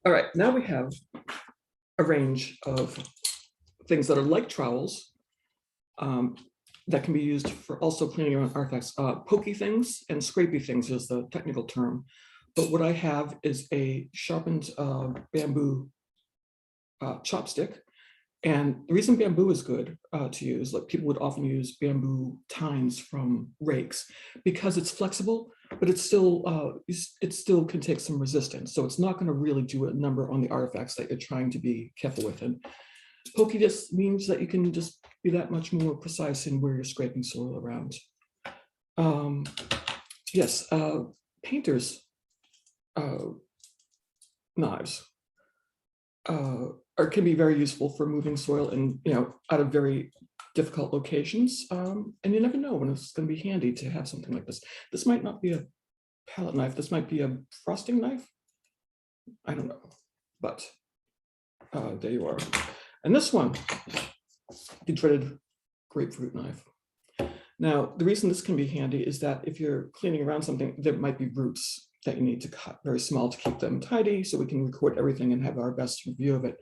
All right, now we have a range of things that are like trowels that can be used for also cleaning around artifacts. Pokey things and scrapey things is the technical term. But what I have is a sharpened bamboo chopstick. And the reason bamboo is good to use, like people would often use bamboo tines from rakes because it's flexible, but it still can take some resistance. So it's not going to really do a number on the artifacts that you're trying to be careful with. And pokey just means that you can just be that much more precise in where you're scraping soil around. Yes, painters' knives can be very useful for moving soil and out of very difficult locations. And you never know when it's going to be handy to have something like this. This might not be a palette knife. This might be a frosting knife. I don't know, but there you are. And this one, the dreaded grapefruit knife. Now, the reason this can be handy is that if you're cleaning around something, there might be roots that you need to cut very small to keep them tidy so we can record everything and have our best view of it.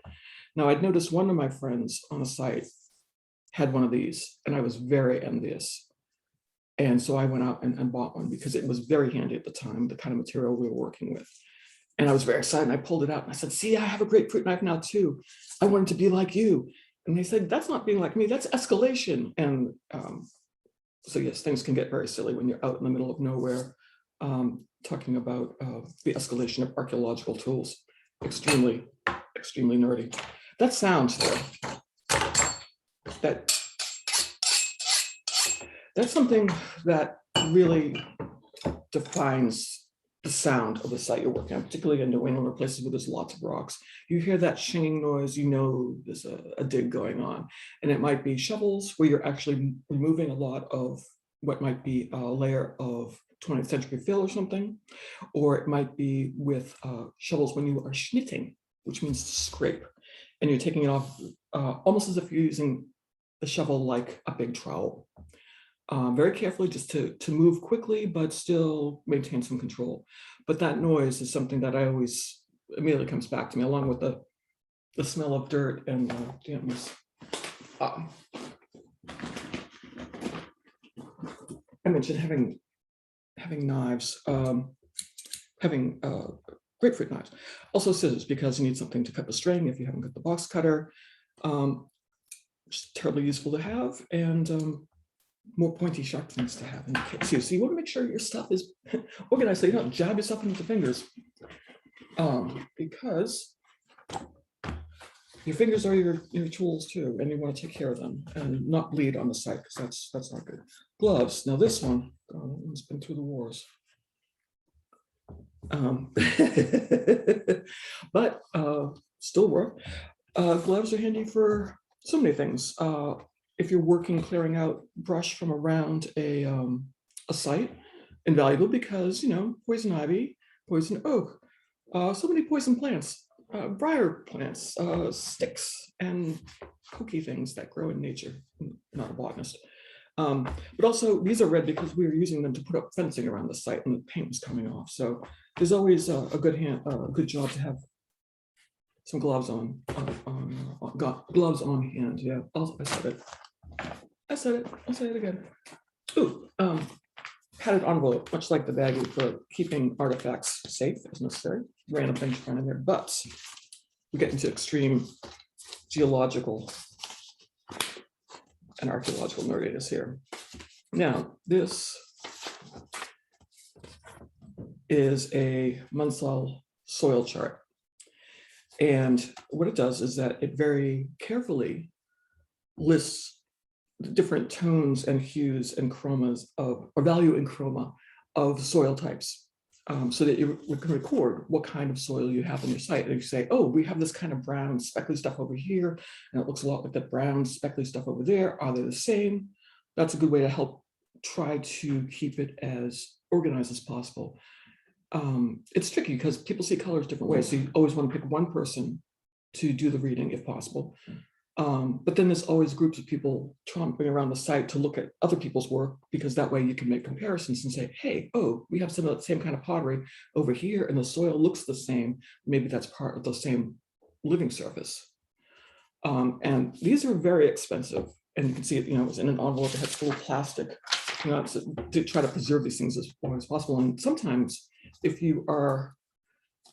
Now, I'd noticed one of my friends on the site had one of these, and I was very envious. And so I went out and bought one because it was very handy at the time, the kind of material we were working with. And I was very excited, and I pulled it out, and I said, see, I have a grapefruit knife now too. I wanted to be like you. And they said, that's not being like me, that's escalation. And so yes, things can get very silly when you're out in the middle of nowhere, talking about the escalation of archaeological tools. Extremely, extremely nerdy. That sound there, that's something that really defines the sound of the site you're working on, particularly in New England or places where there's lots of rocks. You hear that shinging noise, you know there's a dig going on. And it might be shovels where you're actually removing a lot of what might be a layer of 20th century fill or something, or it might be with shovels when you are schnitting, which means to scrape, and you're taking it off almost as if you're using the shovel like a big trowel. Very carefully, just to move quickly, but still maintain some control. But that noise is something that I always immediately comes back to me, along with the smell of dirt and dampness. I mentioned having knives, having grapefruit knives, also scissors, because you need something to cut the string if you haven't got the box cutter. Just terribly useful to have, and more pointy, sharp things to have in case. So you want to make sure your stuff is organized so you don't jab yourself into the fingers, because your fingers are your tools too, and you want to take care of them and not bleed on the site, because that's not good. Gloves. Now this one, it's been through the wars. But still work. Gloves are handy for so many things. If you're working, clearing out brush from around a site, invaluable because, poison ivy, poison oak, so many poison plants, briar plants, sticks, and pokey things that grow in nature. I'm not a botanist. But also these are red because we were using them to put up fencing around the site and the paint was coming off. So there's always a good job to have some gloves on gloves on hand. Yeah, I said it. I'll say it again. Ooh, padded envelope, much like the baggie for keeping artifacts safe as necessary. Random things thrown in there, but we get into extreme geological and archaeological nerdiness here. Now, this is a Munsell soil chart. And what it does is that it very carefully lists the different tones and hues and chromas or value in chroma of soil types, so that you can record what kind of soil you have on your site. And you say, oh, we have this kind of brown speckly stuff over here, and it looks a lot like that brown speckly stuff over there. Are they the same? That's a good way to help try to keep it as organized as possible. It's tricky because people see colors different ways. So you always want to pick one person to do the reading if possible. But then there's always groups of people tromping around the site to look at other people's work, because that way you can make comparisons and say, hey, oh, we have some of the same kind of pottery over here and the soil looks the same. Maybe that's part of the same living surface. And these are very expensive. And you can see it, it's in an envelope that has little plastic, to try to preserve these things as long as possible. And sometimes if you are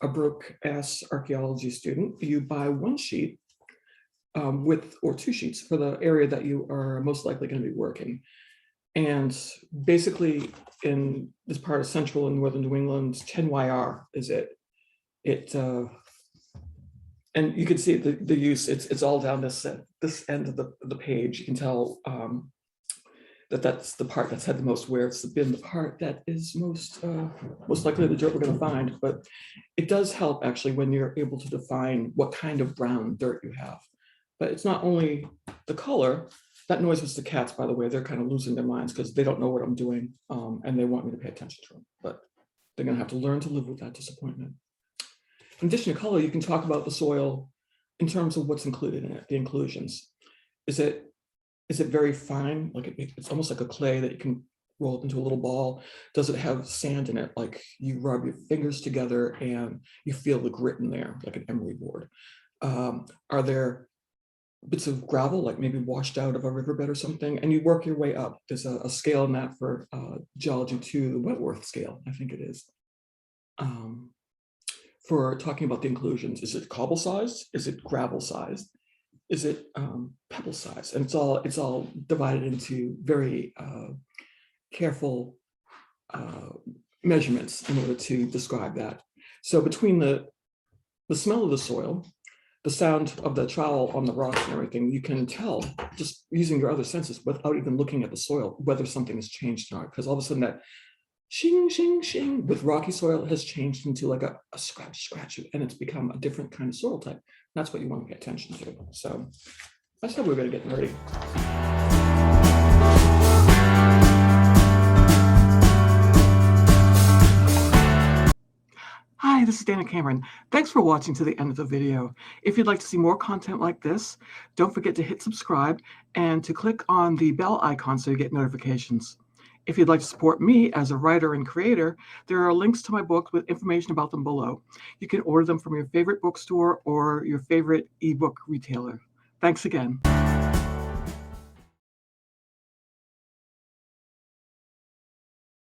a broke-ass archaeology student, you buy one sheet or two sheets for the area that you are most likely going to be working. And basically in this part of central and northern New England, 10YR is it. And you can see the use, it's all down this end of the page. You can tell that's the part that's had the most wear. It's been the part that is most likely the dirt we're going to find. But it does help actually when you're able to define what kind of brown dirt you have. But it's not only the color. That noise was the cats, by the way. They're kind of losing their minds because they don't know what I'm doing, and they want me to pay attention to them. But they're going to have to learn to live with that disappointment. In addition to color, you can talk about the soil in terms of what's included in it, the inclusions. Is it very fine? Like it's almost like a clay that you can roll up into a little ball. Does it have sand in it? Like you rub your fingers together and you feel the grit in there, like an emery board. Are there bits of gravel, like maybe washed out of a riverbed or something? And you work your way up. There's a scale in that for geology 2, the Wentworth scale, I think it is. For talking about the inclusions, is it cobble sized? Is it gravel sized? Is it pebble sized? And it's all divided into very careful measurements in order to describe that. So between the smell of the soil, the sound of the trowel on the rocks and everything, you can tell just using your other senses without even looking at the soil whether something has changed or not. Because all of a sudden that shing, shing, shing with rocky soil has changed into like a scratch, and it's become a different kind of soil type. That's what you want to pay attention to. So that's how we're going to get nerdy. Hi, this is Dana Cameron. Thanks for watching to the end of the video. If you'd like to see more content like this, don't forget to hit subscribe and to click on the bell icon so you get notifications. If you'd like to support me as a writer and creator, there are links to my books with information about them below. You can order them from your favorite bookstore or your favorite ebook retailer. Thanks again.